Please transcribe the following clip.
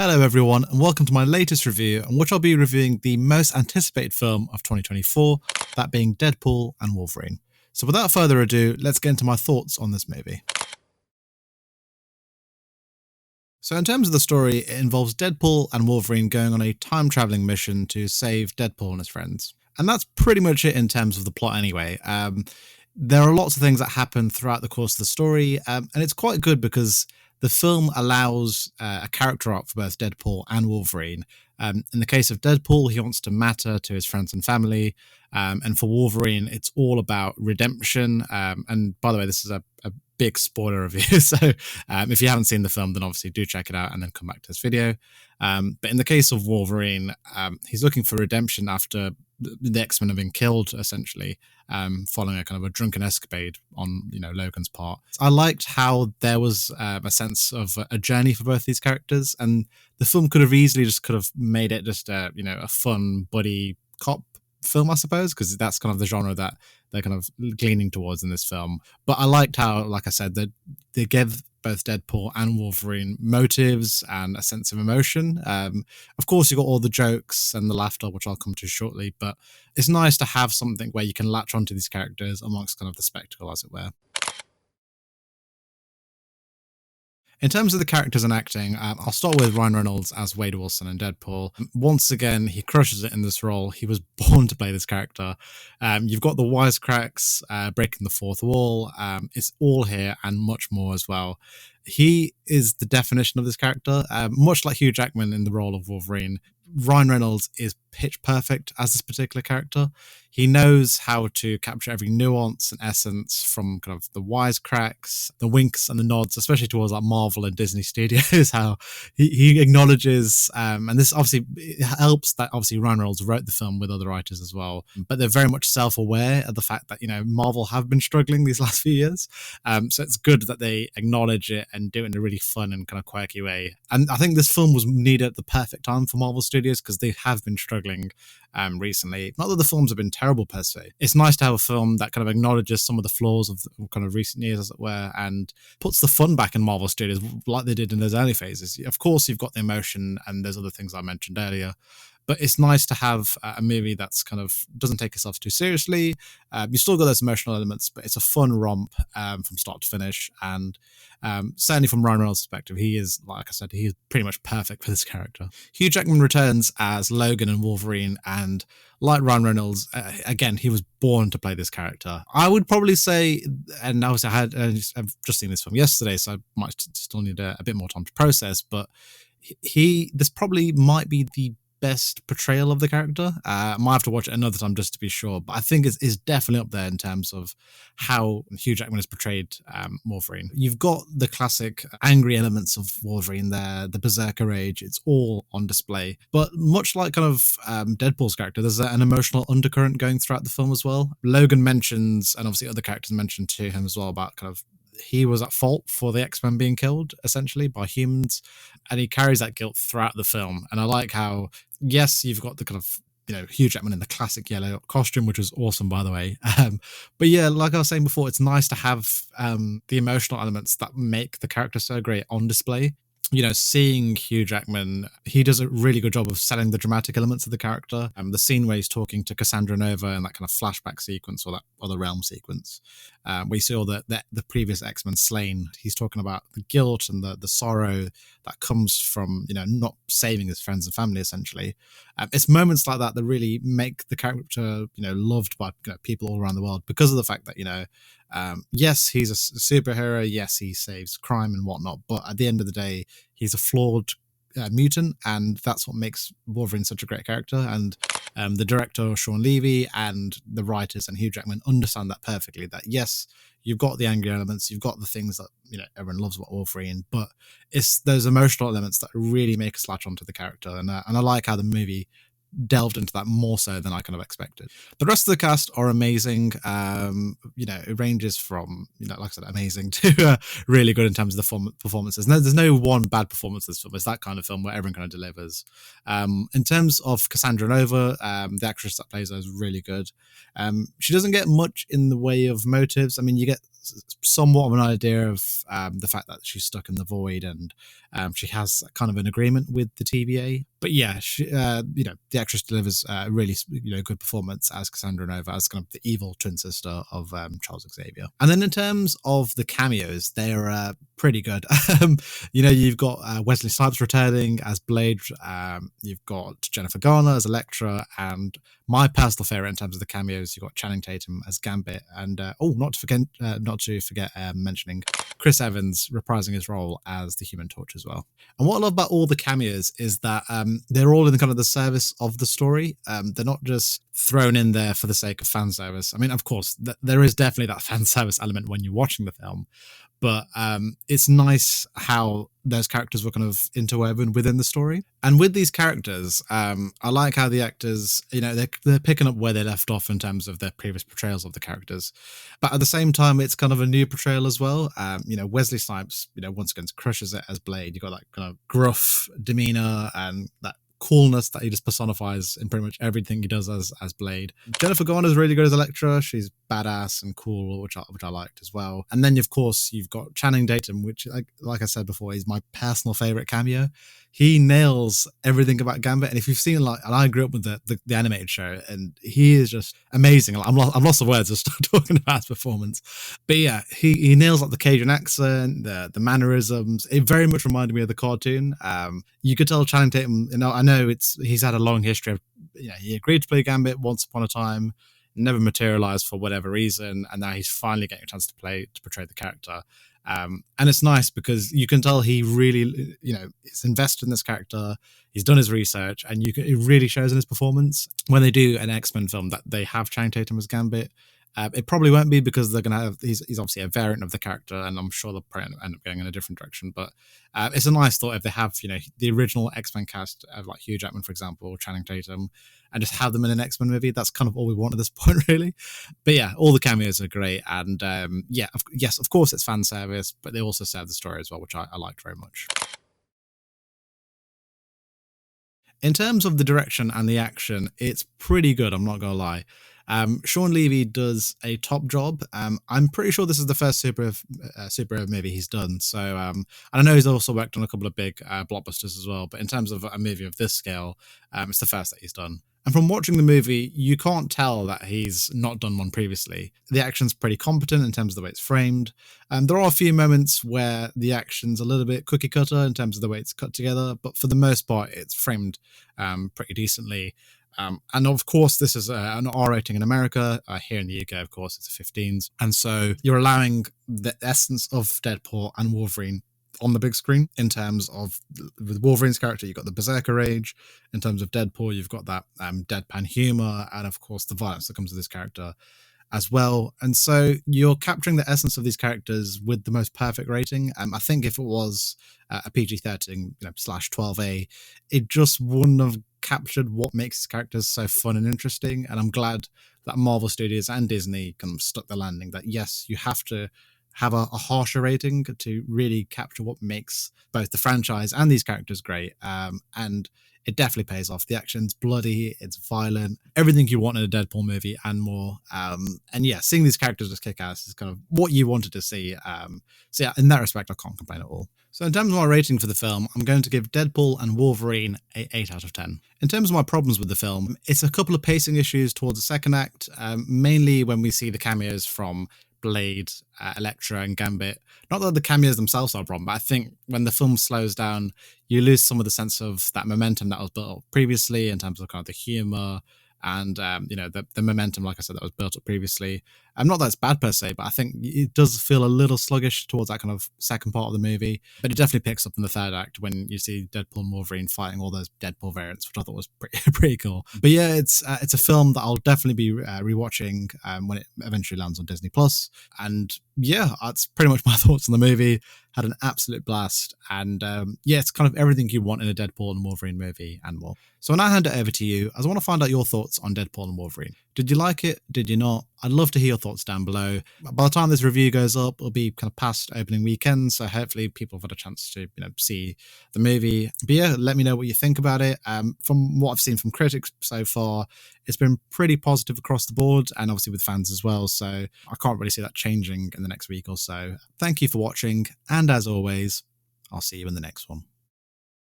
Hello everyone and welcome to my latest review in which I'll be reviewing the most anticipated film of 2024, that being Deadpool and Wolverine. So without further ado, let's get into my thoughts on this movie. So in terms of the story, it involves Deadpool and Wolverine going on a time-traveling mission to save Deadpool and his friends. And that's pretty much it in terms of the plot anyway. There are lots of things that happen throughout the course of the story, and it's quite good because the film allows a character arc for both Deadpool and Wolverine. In the case of Deadpool, he wants to matter to his friends and family, and for Wolverine, it's all about redemption. And by the way, this is a big spoiler review, so if you haven't seen the film, then obviously do check it out and then come back to this video. But in the case of Wolverine, he's looking for redemption after the X-Men have been killed, essentially, following a kind of a drunken escapade on Logan's part. I liked how there was a sense of a journey for both these characters, and the film could have easily could have made it just a fun buddy cop film, I suppose, because that's kind of the genre that they're kind of leaning towards in this film. But I liked how, like I said, that they give both Deadpool and Wolverine motives and a sense of emotion. Of course, you've got all the jokes and the laughter, which I'll come to shortly, but it's nice to have something where you can latch onto these characters amongst kind of the spectacle, as it were. In terms of the characters and acting, I'll start with Ryan Reynolds as Wade Wilson in Deadpool. Once again, he crushes it in this role. He was born to play this character. You've got the wisecracks, breaking the fourth wall. It's all here and much more as well. He is the definition of this character, much like Hugh Jackman in the role of Wolverine. Ryan Reynolds is pitch perfect as this particular character. He knows how to capture every nuance and essence from kind of the wisecracks, the winks and the nods, especially towards like Marvel and Disney Studios, how he acknowledges, and this obviously it helps that obviously Ryan Reynolds wrote the film with other writers as well, but they're very much self-aware of the fact that, Marvel have been struggling these last few years. So it's good that they acknowledge it and do it in a really fun and kind of quirky way. And I think this film was needed at the perfect time for Marvel Studios because they have been struggling recently. Not that the films have been terrible per se. It's nice to have a film that kind of acknowledges some of the flaws of the kind of recent years, as it were, and puts the fun back in Marvel Studios like they did in those early phases. Of course, you've got the emotion and there's other things I mentioned earlier, but it's nice to have a movie that's kind of doesn't take itself too seriously. You still got those emotional elements, but it's a fun romp from start to finish. And certainly from Ryan Reynolds' perspective, he is, like I said, he is pretty much perfect for this character. Hugh Jackman returns as Logan and Wolverine, and like Ryan Reynolds, again, he was born to play this character. I would probably say, and obviously I've just seen this film yesterday, so I might still need a bit more time to process, but this probably might be the best portrayal of the character. I might have to watch it another time just to be sure, but I think it's definitely up there in terms of how Hugh Jackman has portrayed Wolverine. You've got the classic angry elements of Wolverine there, the berserker rage, it's all on display. But much like kind of Deadpool's character, there's an emotional undercurrent going throughout the film as well. Logan mentions, and obviously other characters mentioned to him as well, about kind of he was at fault for the X-Men being killed, essentially, by humans, and he carries that guilt throughout the film. And I like how, yes, you've got the kind of, Hugh Jackman in the classic yellow costume, which was awesome, by the way. But yeah, like I was saying before, it's nice to have the emotional elements that make the character so great on display. Seeing Hugh Jackman, he does a really good job of selling the dramatic elements of the character. The scene where he's talking to Cassandra Nova and that kind of flashback sequence, or that other realm sequence, where you see all the previous X-Men slain. He's talking about the guilt and the sorrow that comes from, not saving his friends and family, essentially. It's moments like that that really make the character, loved by people all around the world because of the fact that, yes, he's a superhero. Yes, he saves crime and whatnot. But at the end of the day, he's a flawed mutant, and that's what makes Wolverine such a great character. And the director, Sean Levy, and the writers and Hugh Jackman understand that perfectly. That yes, you've got the angry elements, you've got the things that everyone loves about Wolverine, but it's those emotional elements that really make us latch onto the character. And I like how the movie delved into that more so than I kind of expected. The rest of the cast are amazing. It ranges from, like I said, amazing to really good in terms of the performances. No, there's no one bad performance in this film. It's that kind of film where everyone kind of delivers. In terms of Cassandra Nova, the actress that plays her is really good. She doesn't get much in the way of motives. I mean, you get somewhat of an idea of the fact that she's stuck in the void, and she has kind of an agreement with the TVA. But yeah, the actress delivers a really good performance as Cassandra Nova, as kind of the evil twin sister of Charles Xavier. And then in terms of the cameos, they're pretty good. You've got Wesley Snipes returning as Blade. You've got Jennifer Garner as Elektra, and my personal favorite in terms of the cameos, you've got Channing Tatum as Gambit, and not to forget mentioning Chris Evans reprising his role as the Human Torch as well. And what I love about all the cameos is that they're all in kind of the service of the story. They're not just thrown in there for the sake of fan service. I mean, of course, there is definitely that fan service element when you're watching the film, but it's nice how those characters were kind of interwoven within the story. And with these characters, I like how the actors, they're picking up where they left off in terms of their previous portrayals of the characters. But at the same time, it's kind of a new portrayal as well. Wesley Snipes, once again, crushes it as Blade. You've got that kind of gruff demeanor and that coolness that he just personifies in pretty much everything he does as Blade. Jennifer Garner is really good as Elektra. She's badass and cool, which I liked as well. And then, of course, you've got Channing Tatum, which, like I said before, is my personal favorite cameo. He nails everything about Gambit, and if you've seen, and I grew up with the animated show, and he is just amazing. I'm lost of words just talking about his performance. But yeah, he nails the Cajun accent, the mannerisms. It very much reminded me of the cartoon. You could tell Channing Tatum. I know he's had a long history of. He agreed to play Gambit once upon a time, never materialized for whatever reason, and now he's finally getting a chance to portray the character. And it's nice because you can tell he really, is invested in this character. He's done his research, and it really shows in his performance. When they do an X-Men film that they have Channing Tatum as Gambit, it probably won't be because they're going to have, he's obviously a variant of the character, and I'm sure they'll probably end up going in a different direction. But it's a nice thought if they have, the original X-Men cast of like Hugh Jackman, for example, or Channing Tatum, and just have them in an X-Men movie. That's kind of all we want at this point, really. But yeah, all the cameos are great. And yes, of course it's fan service, but they also serve the story as well, which I liked very much. In terms of the direction and the action, it's pretty good, I'm not going to lie. Sean Levy does a top job. I'm pretty sure this is the first superhero movie he's done. So, and I know he's also worked on a couple of big blockbusters as well. But in terms of a movie of this scale, it's the first that he's done. And from watching the movie, you can't tell that he's not done one previously. The action's pretty competent in terms of the way it's framed. There are a few moments where the action's a little bit cookie cutter in terms of the way it's cut together, but for the most part, it's framed pretty decently. And of course, this is an R rating in America. Here in the UK, of course, it's a 15s. And so you're allowing the essence of Deadpool and Wolverine on the big screen in terms of with Wolverine's character, you've got the berserker rage. In terms of Deadpool, you've got that deadpan humor, and of course the violence that comes with this character as well. And so you're capturing the essence of these characters with the most perfect rating. I think if it was a PG-13 slash 12A, it just wouldn't have captured what makes these characters so fun and interesting. And I'm glad that Marvel Studios and Disney kind of stuck the landing that yes, you have to have a harsher rating to really capture what makes both the franchise and these characters great. And it definitely pays off. The action's bloody, it's violent, everything you want in a Deadpool movie and more. And yeah, seeing these characters just kick ass is kind of what you wanted to see. So yeah, in that respect, I can't complain at all. So in terms of my rating for the film, I'm going to give Deadpool and Wolverine a 8 out of 10. In terms of my problems with the film, it's a couple of pacing issues towards the second act, mainly when we see the cameos from Blade, Elektra, and Gambit. Not that the cameos themselves are a problem, but I think when the film slows down, you lose some of the sense of that momentum that was built up previously in terms of kind of the humor and the momentum, like I said, that was built up previously. Not that it's bad per se, but I think it does feel a little sluggish towards that kind of second part of the movie. But it definitely picks up in the third act when you see Deadpool and Wolverine fighting all those Deadpool variants, which I thought was pretty cool. But yeah, it's a film that I'll definitely be rewatching when it eventually lands on Disney Plus. And yeah, that's pretty much my thoughts on the movie. Had an absolute blast, and yeah, it's kind of everything you want in a Deadpool and Wolverine movie and more. So when I hand it over to you, I want to find out your thoughts on Deadpool and Wolverine. Did you like it? Did you not? I'd love to hear your thoughts down below. By the time this review goes up, it'll be kind of past opening weekend, so hopefully people have had a chance to see the movie. But yeah, let me know what you think about it. From what I've seen from critics so far, it's been pretty positive across the board, and obviously with fans as well. So I can't really see that changing in the next week or so. Thank you for watching, and as always, I'll see you in the next one.